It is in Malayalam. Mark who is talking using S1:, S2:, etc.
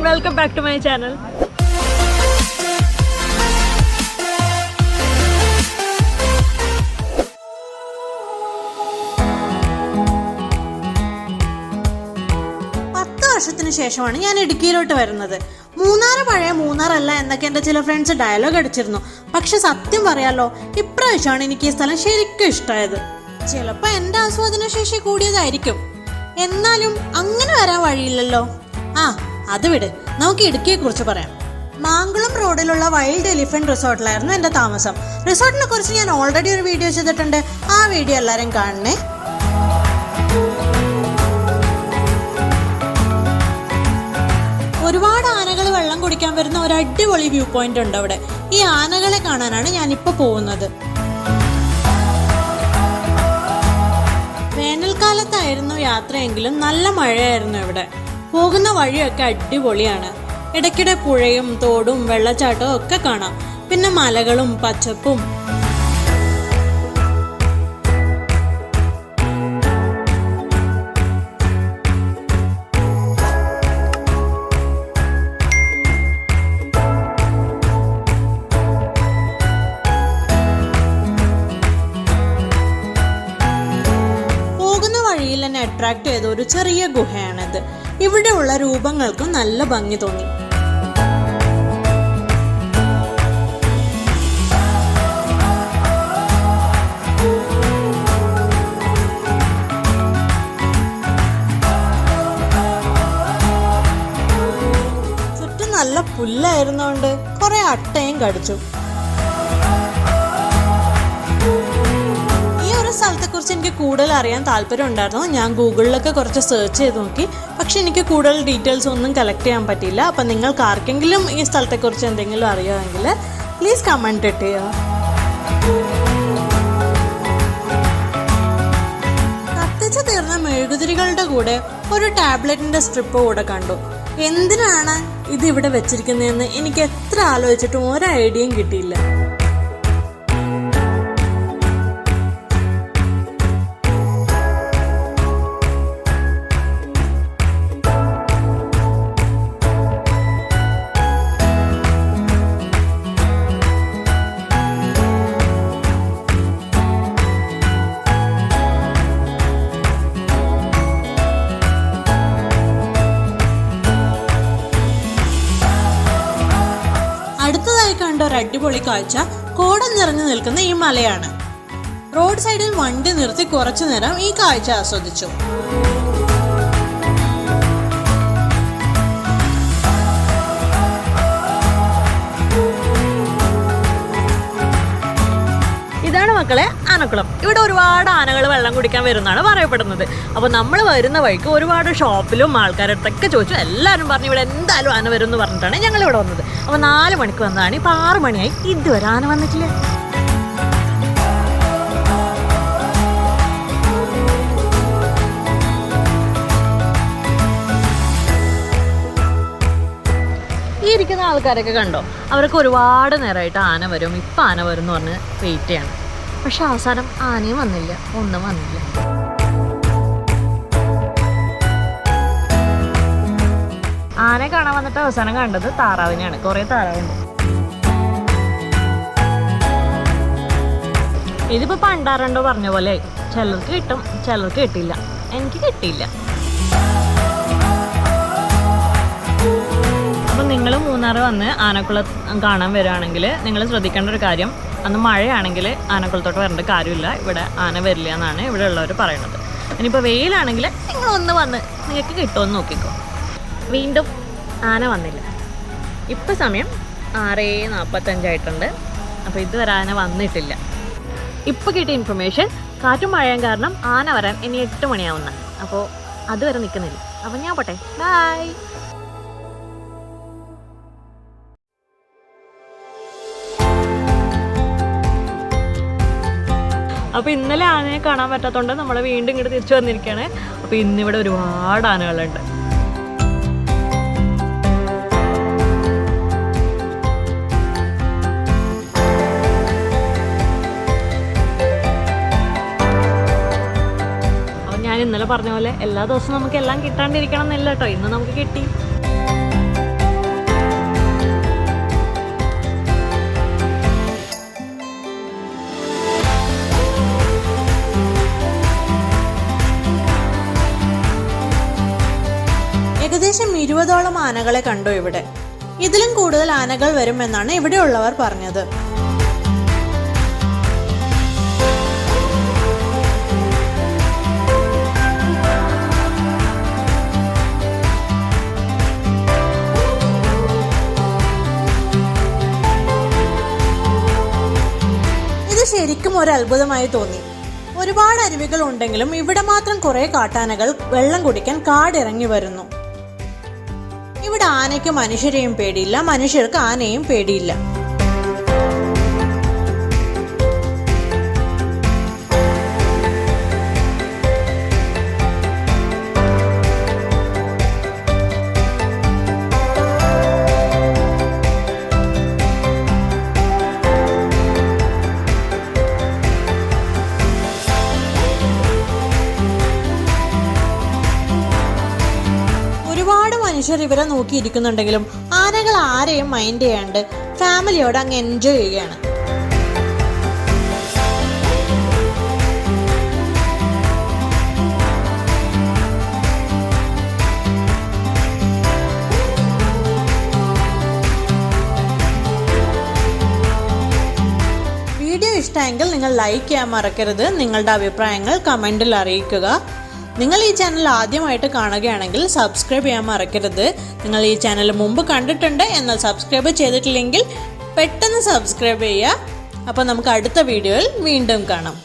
S1: welcome back to my channel.
S2: വർഷത്തിന് ശേഷമാണ് ഞാൻ ഇടുക്കിയിലോട്ട് വരുന്നത്. മൂന്നാർ പഴയ മൂന്നാറല്ല എന്നൊക്കെ എൻ്റെ ചില ഫ്രണ്ട്സ് ഡയലോഗ് അടിച്ചിരുന്നു. പക്ഷെ സത്യം പറയാലോ, ഇപ്രാവശ്യമാണ് എനിക്ക് ഈ സ്ഥലം ശരിക്കും ഇഷ്ടമായത്. ചിലപ്പോൾ എൻ്റെ ആസ്വാദന ശേഷി കൂടിയതായിരിക്കും, എന്നാലും അങ്ങനെ വരാൻ വഴിയില്ലല്ലോ. അത് വിട്, നമുക്ക് ഇടുക്കിയെ കുറിച്ച് പറയാം. മാങ്കുളം റോഡിലുള്ള വൈൽഡ് എലിഫന്റ് റിസോർട്ടിലായിരുന്നു എൻ്റെ താമസം. റിസോർട്ടിനെ കുറിച്ച് ഞാൻ ഓൾറെഡി ഒരു വീഡിയോ ചെയ്തിട്ടുണ്ട്, ആ വീഡിയോ എല്ലാവരും കാണണേ. ഒരുപാട് ആനകൾ വെള്ളം കുടിക്കാൻ വരുന്ന ഒരു അടിപൊളി വ്യൂ പോയിന്റ് ഉണ്ട് അവിടെ. ഈ ആനകളെ കാണാനാണ് ഞാനിപ്പോൾ പോകുന്നത്. വേനൽക്കാലത്തായിരുന്നു യാത്രയെങ്കിലും നല്ല മഴയായിരുന്നു ഇവിടെ. പോകുന്ന വഴിയൊക്കെ അടിപൊളിയാണ്. ഇടയ്ക്കിടെ പുഴയും തോടും വെള്ളച്ചാട്ടവും ഒക്കെ കാണാം. പിന്നെ മലകളും പച്ചപ്പും. എന്നെ അട്രാക്ട് ചെയ്ത ഒരു ചെറിയ ഗുഹയാണിത്. ഇവിടെയുള്ള രൂപങ്ങൾക്കും നല്ല ഭംഗി തോന്നി. ചുറ്റും നല്ല പുല്ലായിരുന്നോണ്ട് കുറെ അട്ടയും കടിച്ചു. സ്ഥലത്തെക്കുറിച്ച് എനിക്ക് കൂടുതൽ അറിയാൻ താല്പര്യം ഉണ്ടായിരുന്നു. ഞാൻ ഗൂഗിളിലൊക്കെ കുറച്ച് സെർച്ച് ചെയ്ത് നോക്കി, പക്ഷെ എനിക്ക് കൂടുതൽ ഡീറ്റെയിൽസ് ഒന്നും കളക്ട് ചെയ്യാൻ പറ്റിയില്ല. അപ്പം നിങ്ങൾക്ക് ആർക്കെങ്കിലും ഈ സ്ഥലത്തെക്കുറിച്ച് എന്തെങ്കിലും അറിയാമെങ്കിൽ പ്ലീസ് കമൻറ്റ് ഇട്ട് ചെയ്യുക. കത്തിച്ച് തീർന്ന മെഴുകുതിരികളുടെ കൂടെ ഒരു ടാബ്ലറ്റിൻ്റെ സ്ട്രിപ്പ് കൂടെ കണ്ടു. എന്തിനാണ് ഇത് ഇവിടെ വെച്ചിരിക്കുന്നതെന്ന് എനിക്ക് എത്ര ആലോചിച്ചിട്ടും ഒരു ഐഡിയയും കിട്ടിയില്ല. അടുത്തതായി കണ്ട ഒരു അടിപൊളി കാഴ്ച കോടം നിറഞ്ഞു നിൽക്കുന്ന ഈ മലയാണ്. റോഡ് സൈഡിൽ വണ്ടി നിർത്തി കുറച്ചു നേരം ഈ കാഴ്ച ആസ്വദിച്ചു.
S1: ഇതാണ് മക്കളെ ആനക്കുളം. ഇവിടെ ഒരുപാട് ആനകൾ വെള്ളം കുടിക്കാൻ വരുന്നതാണ് പറയപ്പെടുന്നത്. അപ്പോൾ നമ്മൾ വരുന്ന വഴിക്ക് ഒരുപാട് ഷോപ്പിലും ആൾക്കാരടുത്തൊക്കെ ചോദിച്ചു. എല്ലാവരും പറഞ്ഞു ഇവിടെ എന്തായാലും ആന വരും എന്ന് പറഞ്ഞിട്ടാണ് ഞങ്ങൾ ഇവിടെ വന്നത്. അപ്പോൾ 4 മണിക്ക് വന്നതാണ്. ഇപ്പോൾ 6 മണിയായി, ഇതുവരെ ആന വന്നിട്ടില്ല. ഈ ഇരിക്കുന്ന ആൾക്കാരൊക്കെ കണ്ടോ, അവർക്ക് ഒരുപാട് നേരമായിട്ട് ആന വരും, ഇപ്പം ആന വരും എന്ന് പറഞ്ഞ് വെയിറ്റ് ചെയ്യണം. പക്ഷെ അവസാനം ആനയും വന്നില്ല, ഒന്നും വന്നില്ല. ആനയെ കാണാൻ വന്നിട്ട് അവസാനം കണ്ടത് താറാവിനെയാണ്. കുറേ താറാവുണ്ട്. ഇതിപ്പോൾ പണ്ടാരണ്ടോ പറഞ്ഞ പോലെ ചിലർക്ക് കിട്ടും, ചിലർക്ക് കിട്ടില്ല. എനിക്ക് കിട്ടിയില്ല. അപ്പം നിങ്ങൾ മൂന്നാർ വന്ന് ആനക്കുളം കാണാൻ വരികയാണെങ്കിൽ നിങ്ങൾ ശ്രദ്ധിക്കേണ്ട ഒരു കാര്യം, അന്ന് മഴയാണെങ്കിൽ ആനക്കുളത്തോട്ട് വരേണ്ട കാര്യമില്ല. ഇവിടെ ആന വരില്ല എന്നാണ് ഇവിടെ ഉള്ളവർ പറയുന്നത്. ഇനിയിപ്പോൾ വെയിലാണെങ്കിൽ നിങ്ങളൊന്ന് വന്ന് നിങ്ങൾക്ക് കിട്ടുമെന്ന് നോക്കിക്കോ. വീണ്ടും ആന വന്നില്ല. ഇപ്പം സമയം 6:45 അപ്പോൾ ഇതുവരെ ആന വന്നിട്ടില്ല. ഇപ്പോൾ കിട്ടിയ ഇൻഫർമേഷൻ, കാറ്റും മഴയും കാരണം ആന വരാൻ ഇനി 8 മണിയാവുന്ന. അപ്പോൾ അതുവരെ നിൽക്കുന്നില്ല. അപ്പോൾ ഞാൻ പോട്ടെ, ബൈ. അപ്പോൾ ഇന്നലെ ആനയെ കാണാൻ പറ്റാത്തതുകൊണ്ട് നമ്മൾ വീണ്ടും ഇങ്ങോട്ട് തിരിച്ചു വന്നിരിക്കുകയാണ്. അപ്പോൾ ഇന്നിവിടെ ഒരുപാട് ആനകളുണ്ട്. അപ്പോൾ ഞാൻ ഇന്നലെ പറഞ്ഞ പോലെ എല്ലാ ദിവസവും നമുക്ക് എല്ലാം കിട്ടാണ്ടിരിക്കണം എന്നില്ല കേട്ടോ. ഇന്ന് നമുക്ക് കിട്ടി.
S2: 150ഓളം ആനകളെ കണ്ടു ഇവിടെ. ഇതിലും കൂടുതൽ ആനകൾ വരുമെന്നാണ് ഇവിടെയുള്ളവർ പറഞ്ഞത്. ഇത് ശരിക്കും ഒരു അത്ഭുതമായി തോന്നി. ഒരുപാട് അരുവികൾ ഉണ്ടെങ്കിലും ഇവിടെ മാത്രം കുറെ കാട്ടാനകൾ വെള്ളം കുടിക്കാൻ കാടിറങ്ങി വരുന്നു. ഇവിടെ ആനയ്ക്ക് മനുഷ്യരെയും പേടിയില്ല, മനുഷ്യർക്ക് ആനയും പേടിയില്ല. മനുഷ്യർ ഇവരെ നോക്കിയിരിക്കുന്നുണ്ടെങ്കിലും ആനകൾ ആരെയും മൈൻഡ് ചെയ്യാണ്ട് ഫാമിലിയോട് അങ്ങ് എൻജോയ് ചെയ്യുകയാണ്. വീഡിയോ ഇഷ്ടമെങ്കിൽ നിങ്ങൾ ലൈക്ക് ചെയ്യാൻ മറക്കരുത്. നിങ്ങളുടെ അഭിപ്രായങ്ങൾ കമന്റിൽ അറിയിക്കുക. നിങ്ങൾ ഈ ചാനൽ ആദ്യമായിട്ട് കാണുകയാണെങ്കിൽ സബ്സ്ക്രൈബ് ചെയ്യാൻ മറക്കരുത്. നിങ്ങൾ ഈ ചാനൽ മുമ്പ് കണ്ടിട്ടുണ്ട് എന്നാൽ സബ്സ്ക്രൈബ് ചെയ്തിട്ടില്ലെങ്കിൽ പെട്ടെന്ന് സബ്സ്ക്രൈബ് ചെയ്യുക. അപ്പോൾ നമുക്ക് അടുത്ത വീഡിയോയിൽ വീണ്ടും കാണാം.